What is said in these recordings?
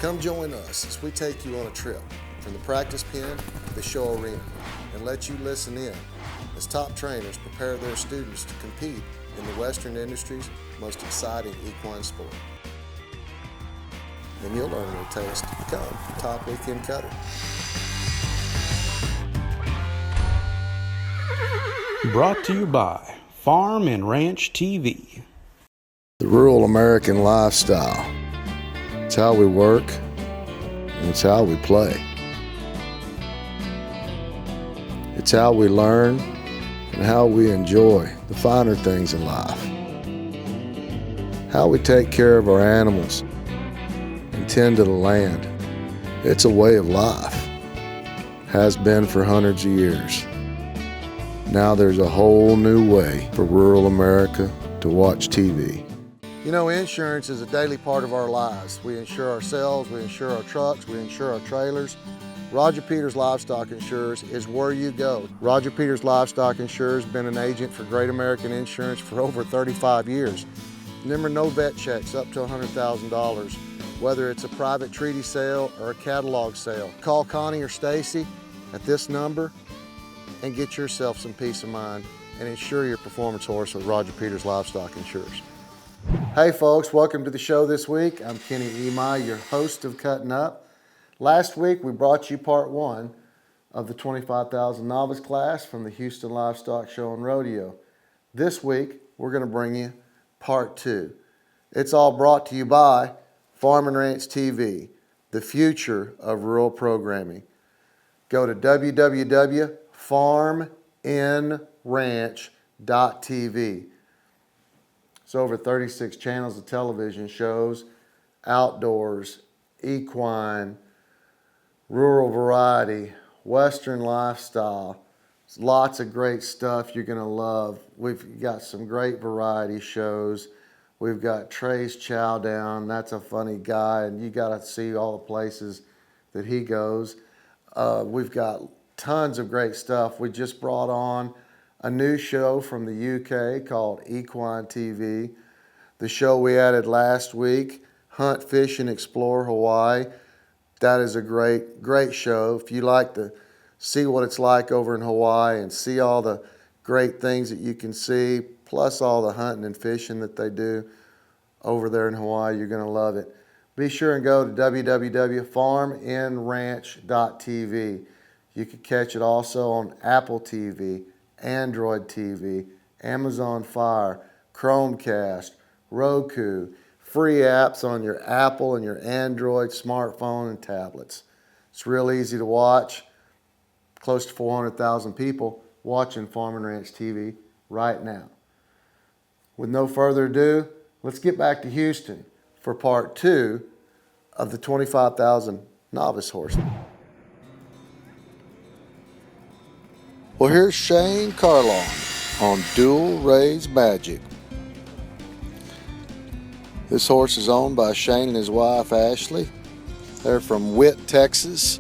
Come join us as we take you on a trip from the practice pen to the show arena and let you listen in as top trainers prepare their students to compete in the Western industry's most exciting equine sport. And you'll learn what it takes to become a top weekend cutter. Brought to you by Farm and Ranch TV. The rural American lifestyle. It's how we work, and it's how we play. It's how we learn and how we enjoy the finer things in life. How we take care of our animals and tend to the land. It's a way of life. Has been for hundreds of years. Now there's a whole new way for rural America to watch TV. You know, insurance is a daily part of our lives. We insure ourselves, we insure our trucks, we insure our trailers. Roger Peters Livestock Insurers is where you go. Roger Peters Livestock Insurers has been an agent for Great American Insurance for over 35 years. Remember, no vet checks up to $100,000, whether it's a private treaty sale or a catalog sale. Call Connie or Stacy at this number and get yourself some peace of mind and insure your performance horse with Roger Peters Livestock Insurers. Hey folks, welcome to the show this week. I'm Kenny Emai, your host of Cuttin Up. Last week we brought you part one of the 25,000 novice class from the Houston Livestock Show and Rodeo. This week we're going to bring you part two. It's all brought to you by Farm and Ranch TV, the future of rural programming. Go to www.farmandranch.tv. It's over 36 channels of television shows, outdoors, equine, rural variety, Western lifestyle. There's lots of great stuff you're going to love. We've got some great variety shows. We've got Trey's Chow Down. That's a funny guy, and you got to see all the places that he goes. We've got tons of great stuff. We just brought on a new show from the UK called Equine TV. The show we added last week, Hunt, Fish, and Explore Hawaii. That is a great, great show. If you like to see what it's like over in Hawaii and see all the great things that you can see, plus all the hunting and fishing that they do over there in Hawaii, you're going to love it. Be sure and go to www.farmandranch.tv. You can catch it also on Apple TV, Android TV, Amazon Fire, Chromecast, Roku, free apps on your Apple and your Android smartphone and tablets. It's real easy to watch. Close to 400,000 people watching Farm and Ranch TV right now. With no further ado, let's get back to Houston for part two of the 25,000 novice horses. Well, here's Shane Carlon on Dual Raise Magic. This horse is owned by Shane and his wife, Ashley. They're from Witt, Texas.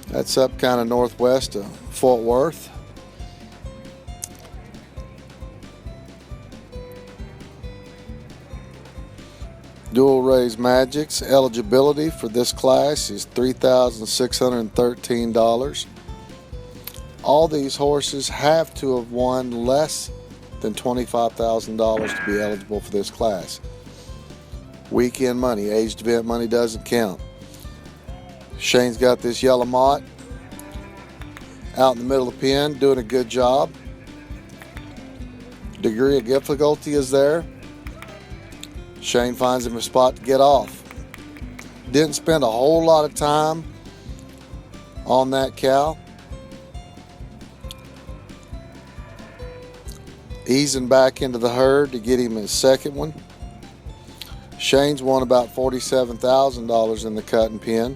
That's up kind of northwest of Fort Worth. Dual Raise Magic's eligibility for this class is $3,613. All these horses have to have won less than $25,000 to be eligible for this class. Weekend money, aged event money doesn't count. Shane's got this yellow mott out in the middle of the pen, doing a good job. Degree of difficulty is there. Shane finds him a spot to get off. Didn't spend a whole lot of time on that cow. Easing back into the herd to get him his second one. Shane's won about $47,000 in the cutting pen.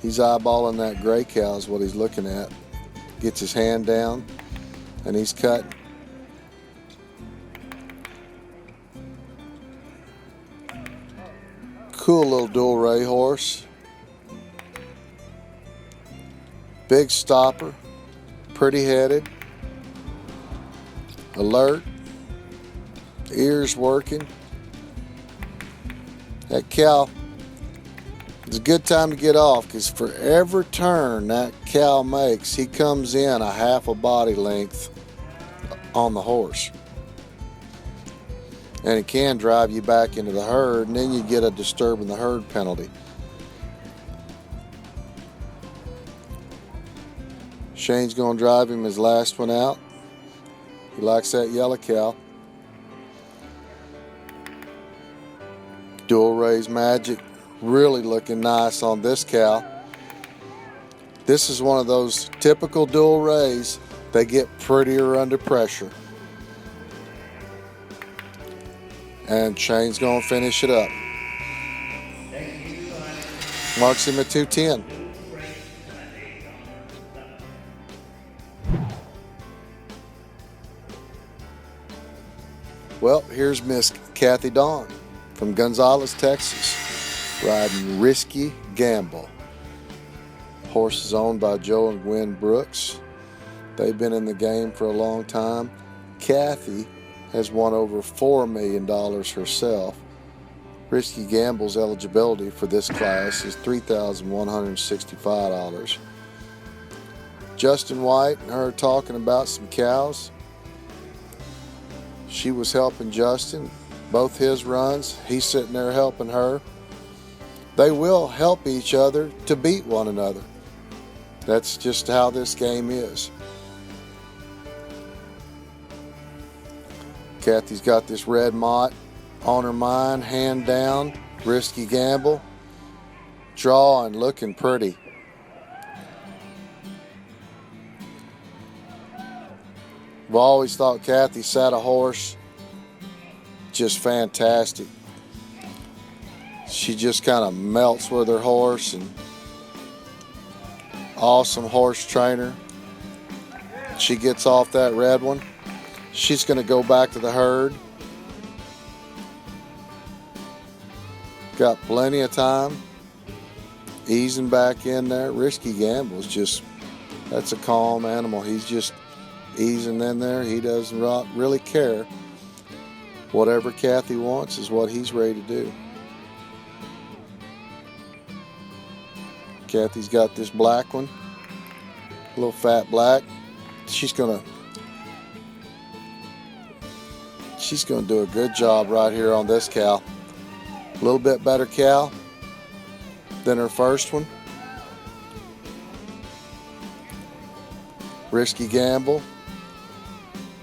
He's eyeballing that gray cow is what he's looking at. Gets his hand down and he's cutting. Cool little dual ray horse. Big stopper, pretty headed, alert, ears working. That cow, it's a good time to get off, because for every turn that cow makes, he comes in a half a body length on the horse. And it can drive you back into the herd, and then you get a disturbing the herd penalty. Shane's going to drive him his last one out. He likes that yellow cow. Dual raise magic, really looking nice on this cow. This is one of those typical dual rays. They get prettier under pressure. And Shane's going to finish it up. Marks him at 210. Well, here's Miss Kathy Dawn from Gonzales, Texas, riding Risky Gamble. Horse is owned by Joe and Gwen Brooks. They've been in the game for a long time. Kathy has won over $4 million herself. Risky Gamble's eligibility for this class is $3,165. Justin White and her talking about some cows. She was helping Justin, both his runs. He's sitting there helping her. They will help each other to beat one another. That's just how this game is. Kathy's got this red mott on her mind, hand down, Risky Gamble, drawing, looking pretty. I've always thought Kathy sat a horse just fantastic. She just kind of melts with her horse, and awesome horse trainer. She gets off that red one. She's going to go back to the herd. Got plenty of time. Easing back in there. Risky Gamble's just, that's a calm animal. He's just easing in there. He doesn't really care. Whatever Kathy wants is what he's ready to do. Kathy's got this black one. A little fat black. She's going to do a good job right here on this cow. A little bit better cow than her first one. Risky Gamble,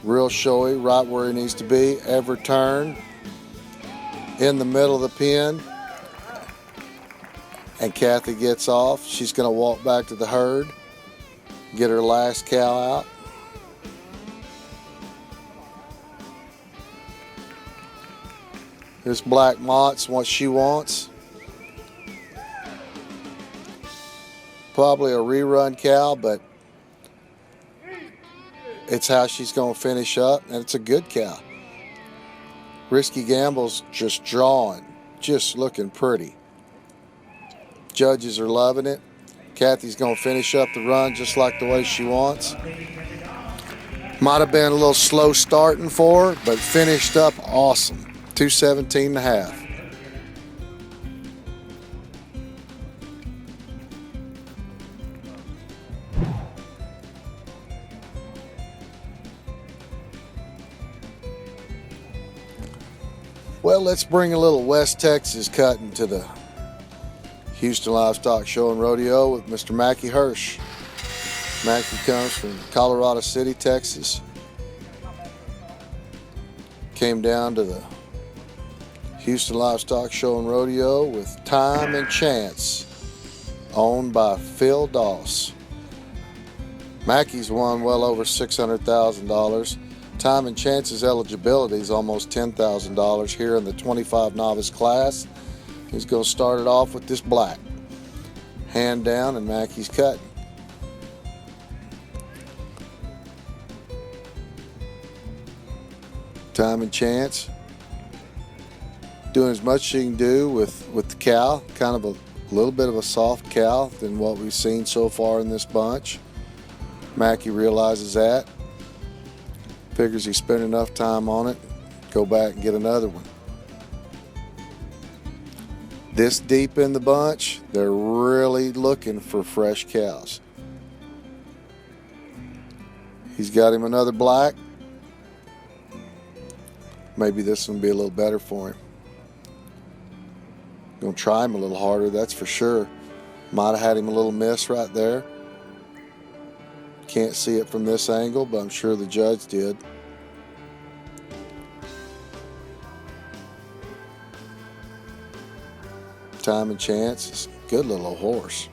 real showy, right where he needs to be. Every turn in the middle of the pen. And Kathy gets off. She's going to walk back to the herd, get her last cow out. This black mott's what she wants. Probably a rerun cow, but it's how she's going to finish up, and it's a good cow. Risky Gamble's just drawing, just looking pretty. Judges are loving it. Kathy's going to finish up the run just like the way she wants. Might have been a little slow starting for her, but finished up awesome. 217.5. Well, let's bring a little West Texas cutting to the Houston Livestock Show and Rodeo with Mr. Mackie Hirsch. Mackie comes from Colorado City, Texas. Came down to the Houston Livestock Show and Rodeo with Time and Chance, owned by Phil Doss. Mackey's won well over $600,000. Time and Chance's eligibility is almost $10,000 here in the 25 novice class. He's going to start it off with this black. Hand down, and Mackey's cutting. Time and Chance doing as much she can do with the cow. Kind of a little bit of a soft cow than what we've seen so far in this bunch. Mackie realizes that, figures he spent enough time on it, go back and get another one. This deep in the bunch, they're really looking for fresh cows. He's got him another black. Maybe this one will be a little better for him. Gonna try him a little harder, that's for sure. Might have had him a little miss right there. Can't see it from this angle, but I'm sure the judge did. Time and chance. It's a good little horse.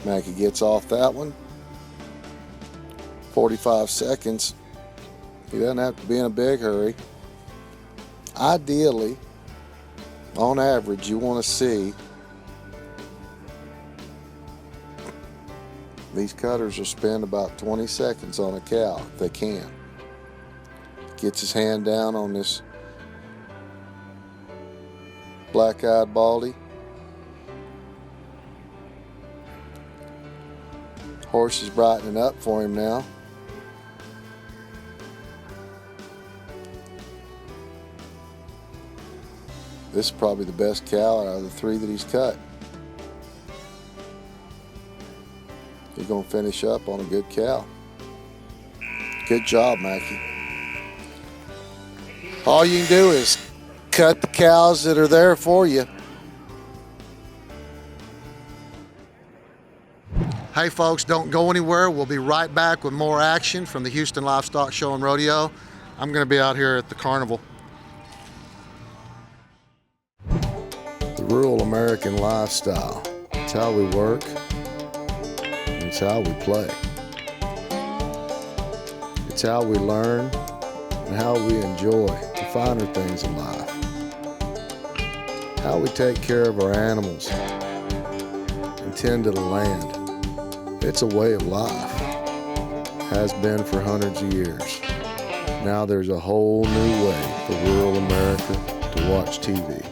Mackie gets off that one. 45 seconds. He doesn't have to be in a big hurry. Ideally, on average, you want to see these cutters will spend about 20 seconds on a cow if they can. Gets his hand down on this black-eyed baldy. Horse is brightening up for him now. This is probably the best cow out of the three that he's cut. He's going to finish up on a good cow. Good job, Mackie. All you can do is cut the cows that are there for you. Hey folks, don't go anywhere. We'll be right back with more action from the Houston Livestock Show and Rodeo. I'm going to be out here at the carnival. The rural American lifestyle. It's how we work. And it's how we play. It's how we learn and how we enjoy the finer things in life. How we take care of our animals and tend to the land. It's a way of life. Has been for hundreds of years. Now there's a whole new way for rural America to watch TV.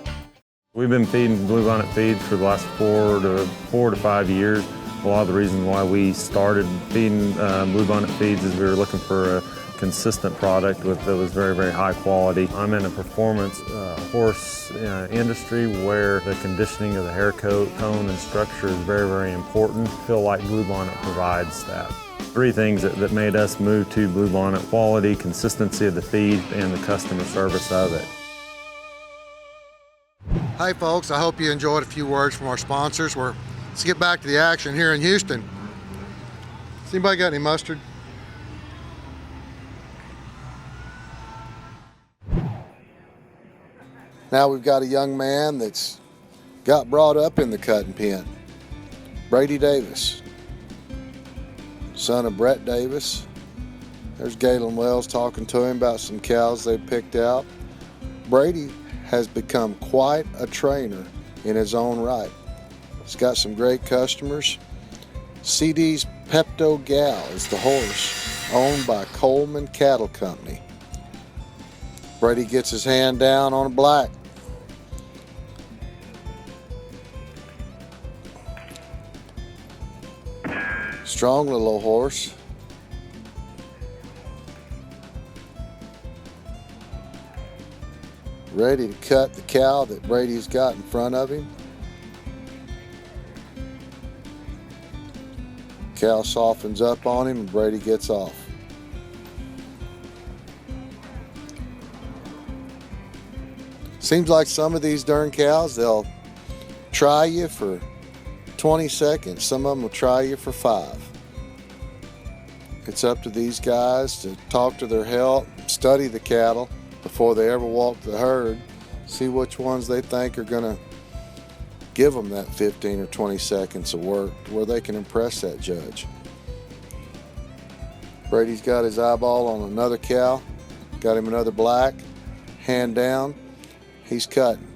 We've been feeding bluebonnet feed for the last 4 to 5 years. A lot of the reasons why we started feeding bluebonnet feeds is we were looking for a consistent product that was very, very high quality. I'm in a performance horse industry where the conditioning of the hair coat, tone, and structure is very, very important. I feel like bluebonnet provides that. 3 things that made us move to bluebonnet: quality, consistency of the feed, and the customer service of it. Hi folks, I hope you enjoyed a few words from our sponsors. Let's get back to the action here in Houston. Has anybody got any mustard? Now we've got a young man that's got brought up in the cutting pen. Brady Davis, son of Brett Davis. There's Galen Wells talking to him about some cows they picked out. Brady has become quite a trainer in his own right. He's got some great customers. CD's Pepto Gal is the horse, owned by Coleman Cattle Company. Brady gets his hand down on a black. Strong little horse. Ready to cut the cow that Brady's got in front of him. Cow softens up on him and Brady gets off. Seems like some of these darn cows, they'll try you for 20 seconds. Some of them will try you for 5. It's up to these guys to talk to their health, study the cattle before they ever walk the herd, see which ones they think are going to give them that 15 or 20 seconds of work where they can impress that judge. Brady's got his eyeball on another cow, got him another black, hand down, he's cutting.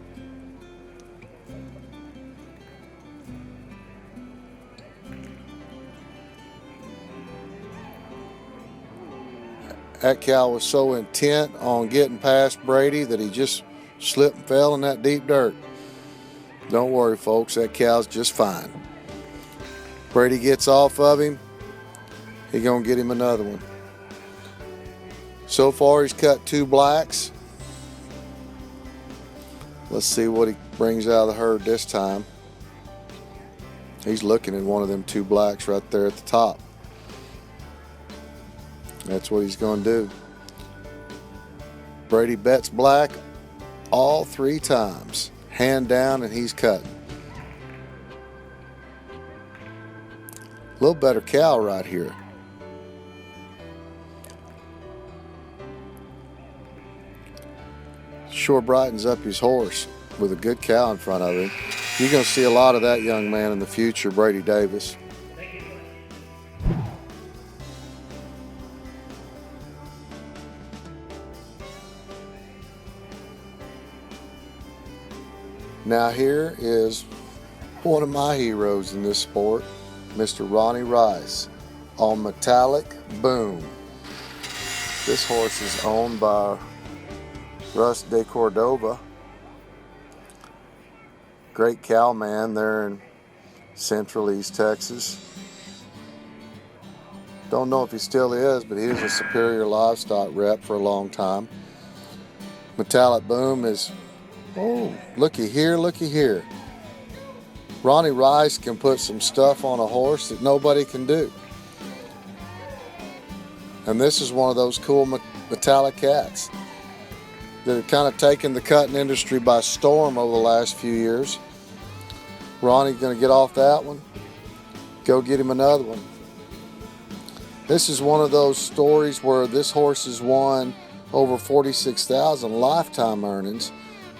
That cow was so intent on getting past Brady that he just slipped and fell in that deep dirt. Don't worry, folks, that cow's just fine. Brady gets off of him. He's gonna get him another one. So far he's cut 2 blacks. Let's see what he brings out of the herd this time. He's looking at one of them 2 blacks right there at the top. That's what he's gonna do. Brady bets black all 3 times. Hand down, and he's cutting. A little better cow right here. Sure brightens up his horse with a good cow in front of him. You're going to see a lot of that young man in the future, Brady Davis. Now here is one of my heroes in this sport, Mr. Ronnie Rice, on Metallic Boom. This horse is owned by Russ de Cordova. Great cow man there in Central East Texas. Don't know if he still is, but he was a Superior Livestock rep for a long time. Metallic Boom is, oh, looky here, looky here. Ronnie Rice can put some stuff on a horse that nobody can do. And this is one of those cool metallic cats that have kind of taken the cutting industry by storm over the last few years. Ronnie's going to get off that one, go get him another one. This is one of those stories where this horse has won over 46,000 lifetime earnings,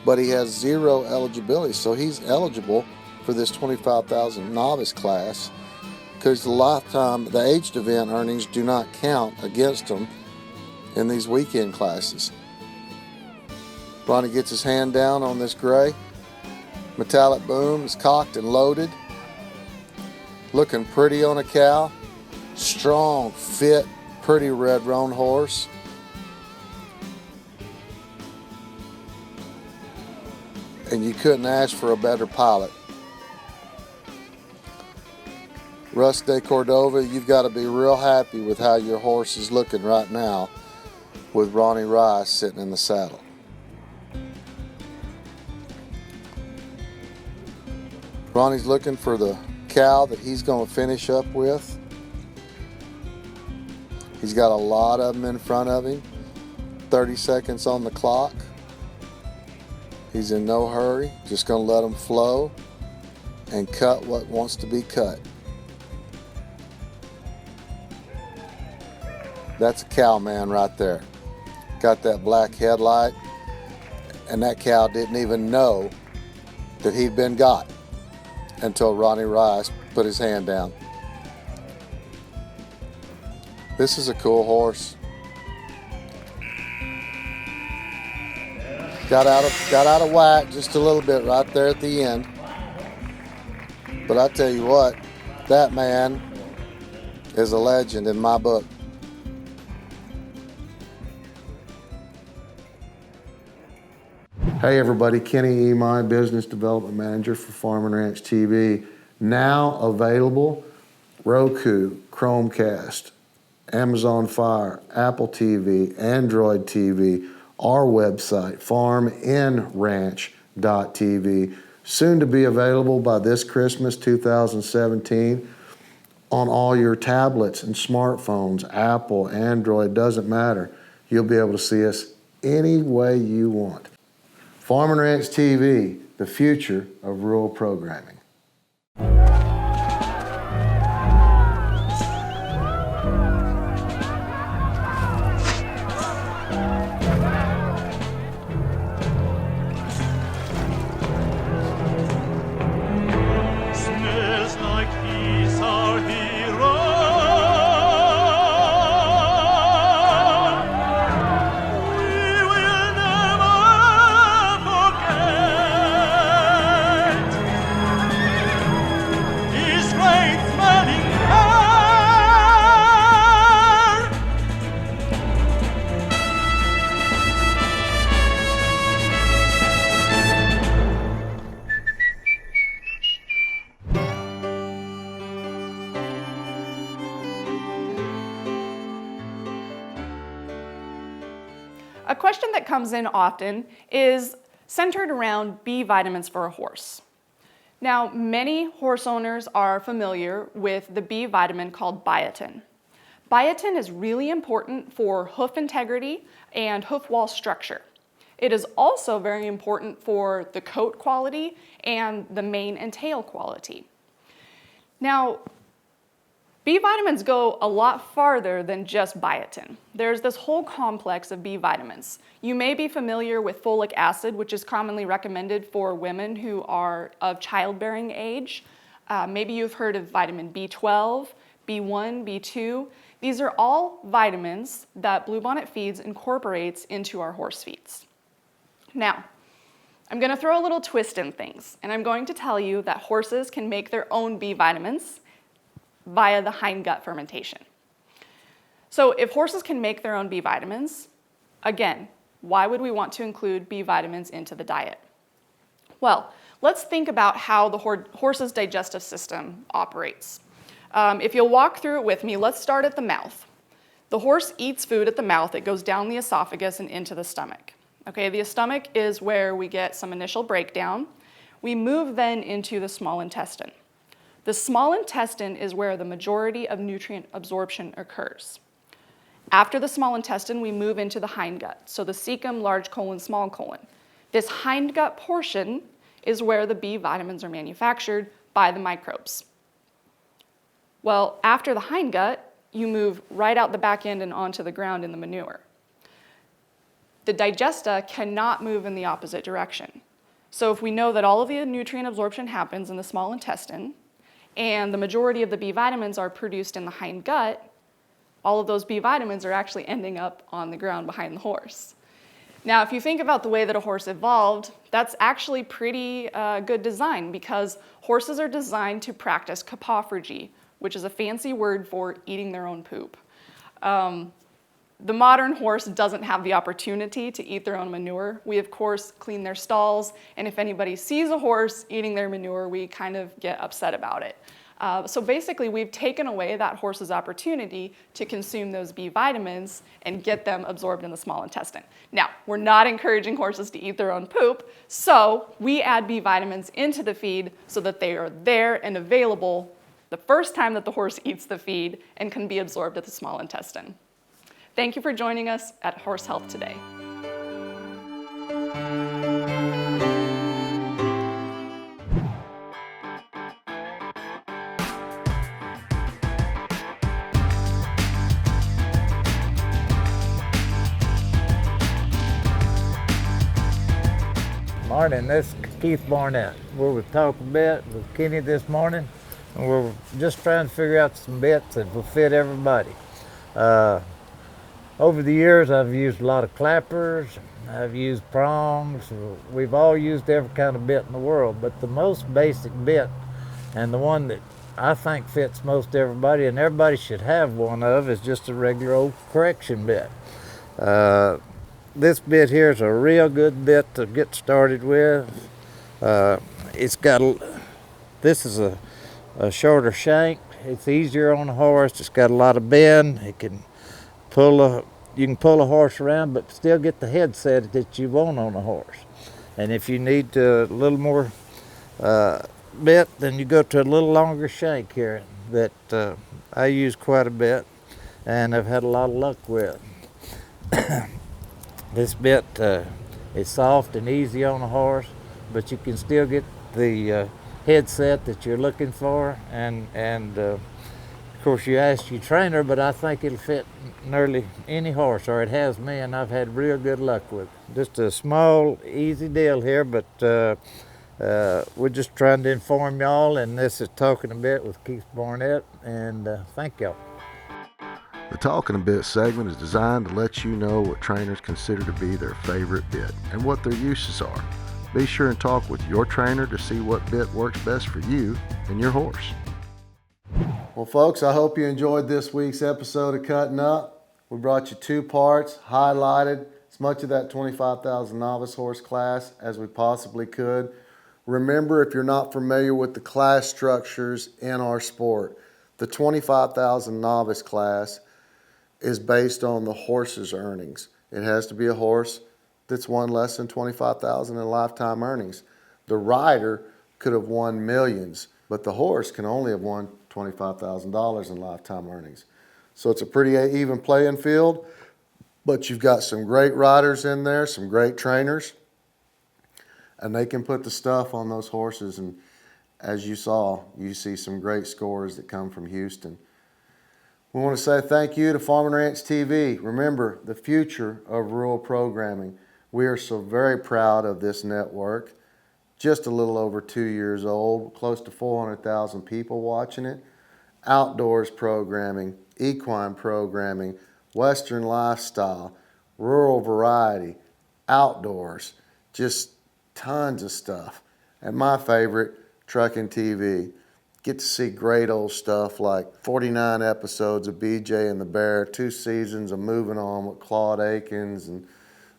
but he has 0 eligibility, so he's eligible for this 25,000 novice class because the aged event earnings do not count against him in these weekend classes. Ronnie gets his hand down on this gray. Metallic Boom is cocked and loaded. Looking pretty on a cow. Strong, fit, pretty red roan horse. And you couldn't ask for a better pilot. Russ de Cordova, you've got to be real happy with how your horse is looking right now with Ronnie Rice sitting in the saddle. Ronnie's looking for the cow that he's going to finish up with. He's got a lot of them in front of him. 30 seconds on the clock. He's in no hurry, just going to let them flow and cut what wants to be cut. That's a cow man right there. Got that black headlight, and that cow didn't even know that he'd been got until Ronnie Rice put his hand down. This is a cool horse. Got out of whack just a little bit right there at the end. But I tell you what, that man is a legend in my book. Hey everybody, Kenny Emine, Business Development Manager for Farm and Ranch TV. Now available, Roku, Chromecast, Amazon Fire, Apple TV, Android TV, our website, farmandranch.tv. Soon to be available by this Christmas 2017 on all your tablets and smartphones, Apple, Android, doesn't matter. You'll be able to see us any way you want. Farm and Ranch TV, the future of rural programming. Smells like he's our hero. We will never forget. question that comes in often is centered around B vitamins for a horse. Now, many horse owners are familiar with the B vitamin called biotin. Biotin is really important for hoof integrity and hoof wall structure. It is also very important for the coat quality and the mane and tail quality. Now, B vitamins go a lot farther than just biotin. There's this whole complex of B vitamins. You may be familiar with folic acid, which is commonly recommended for women who are of childbearing age. Maybe you've heard of vitamin B12, B1, B2. These are all vitamins that Bluebonnet Feeds incorporates into our horse feeds. Now, I'm going to throw a little twist in things, and I'm going to tell you that horses can make their own B vitamins via the hindgut fermentation. So if horses can make their own B vitamins, again, why would we want to include B vitamins into the diet? Well, let's think about how the horse's digestive system operates. If you'll walk through it with me, let's start at the mouth. The horse eats food at the mouth. It goes down the esophagus and into the stomach. Okay, the stomach is where we get some initial breakdown. We move then into the small intestine. The small intestine is where the majority of nutrient absorption occurs. After the small intestine, we move into the hindgut, so the cecum, large colon, small colon. This hindgut portion is where the B vitamins are manufactured by the microbes. Well, after the hindgut, you move right out the back end and onto the ground in the manure. The digesta cannot move in the opposite direction. So if we know that all of the nutrient absorption happens in the small intestine, and the majority of the B vitamins are produced in the hindgut, all of those B vitamins are actually ending up on the ground behind the horse. Now, if you think about the way that a horse evolved, that's actually pretty good design, because horses are designed to practice copophagy, which is a fancy word for eating their own poop. The modern horse doesn't have the opportunity to eat their own manure. We, of course, clean their stalls, and if anybody sees a horse eating their manure, we kind of get upset about it. So basically, we've taken away that horse's opportunity to consume those B vitamins and get them absorbed in the small intestine. Now, we're not encouraging horses to eat their own poop, so we add B vitamins into the feed so that they are there and available the first time that the horse eats the feed and can be absorbed at the small intestine. Thank you for joining us at Horse Health Today. Morning, this is Keith Barnett. We're with Talk a Bit with Kenny this morning, and we're just trying to figure out some bits that will fit everybody. Over the years, I've used a lot of clappers, I've used prongs. We've all used every kind of bit in the world, but the most basic bit, and the one that I think fits most everybody, and everybody should have one of, is just a regular old correction bit. This bit here is a real good bit to get started with. This is a shorter shank. It's easier on the horse. It's got a lot of bend. It can you can pull a horse around, but still get the head set that you want on a horse. And if you need a little more bit, then you go to a little longer shank here that I use quite a bit, and I've had a lot of luck with. This bit is soft and easy on a horse, but you can still get the head set that you're looking for, and of course, you ask your trainer, but I think it'll fit nearly any horse, or it has me, and I've had real good luck with it. Just a small, easy deal here, but we're just trying to inform y'all, and this is Talking a Bit with Keith Barnett, and thank y'all. The Talking a Bit segment is designed to let you know what trainers consider to be their favorite bit and what their uses are. Be sure and talk with your trainer to see what bit works best for you and your horse. Well, folks, I hope you enjoyed this week's episode of Cuttin' Up. We brought you 2 parts, highlighted as much of that 25,000 novice horse class as we possibly could. Remember, if you're not familiar with the class structures in our sport, the 25,000 novice class is based on the horse's earnings. it has to be a horse that's won less than $25,000 in lifetime earnings. The rider could have won millions, but the horse can only have won $25,000 in lifetime earnings. So it's a pretty even playing field, but you've got some great riders in there, some great trainers, and they can put the stuff on those horses. And as you saw, you see some great scores that come from Houston. We want to say thank you to Farm and Ranch TV. Remember, the future of rural programming. We are so very proud of this network. Just a little over 2 years old, close to 400,000 people watching it. Outdoors programming, equine programming, Western lifestyle, rural variety, outdoors, just tons of stuff. And my favorite, Truckin' TV. Get to see great old stuff like 49 episodes of BJ and the Bear, 2 seasons of Moving On with Claude Akins, and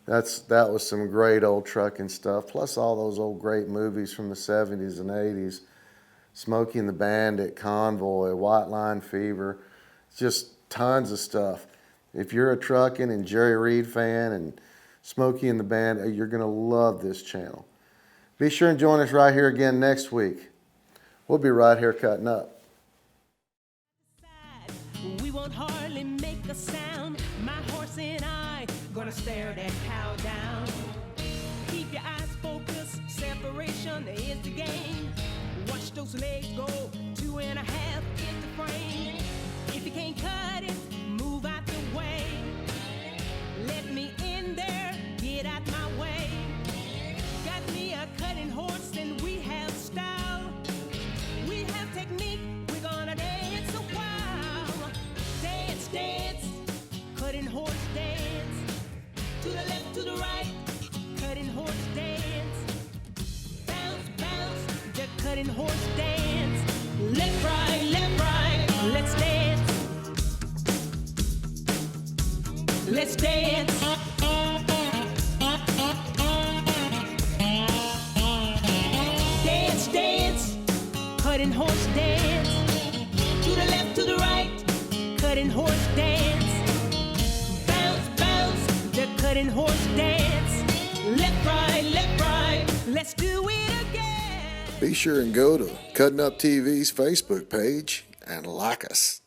that was some great old trucking stuff, plus all those old great movies from the 70s and 80s. Smokey and the Bandit, Convoy, White Line Fever, just tons of stuff. If you're a trucking and Jerry Reed fan and Smokey and the Bandit, you're going to love this channel. Be sure and join us right here again next week. We'll be right here cutting up. We won't hardly make a sound. My horse and I gonna stare that cow down. Keep your eyes focused. Separation is the game. Watch those legs go 2.5 in the frame. If you can't cut it, move out the way. Let me in there, get out my way. Got me a cutting horse and we have style. We have technique, we're gonna dance a while. Dance, dance, cutting horse dance. To the left, to the right, cutting horse dance. Bounce, bounce, the cutting horse dance. Left, right, let's dance. Let's dance. Dance, dance, cutting horse dance. To the left, to the right, cutting horse dance. Bounce, bounce, the cutting horse dance. Left, right, let's do it again. Be sure and go to Cuttin Up TV's Facebook page and like us.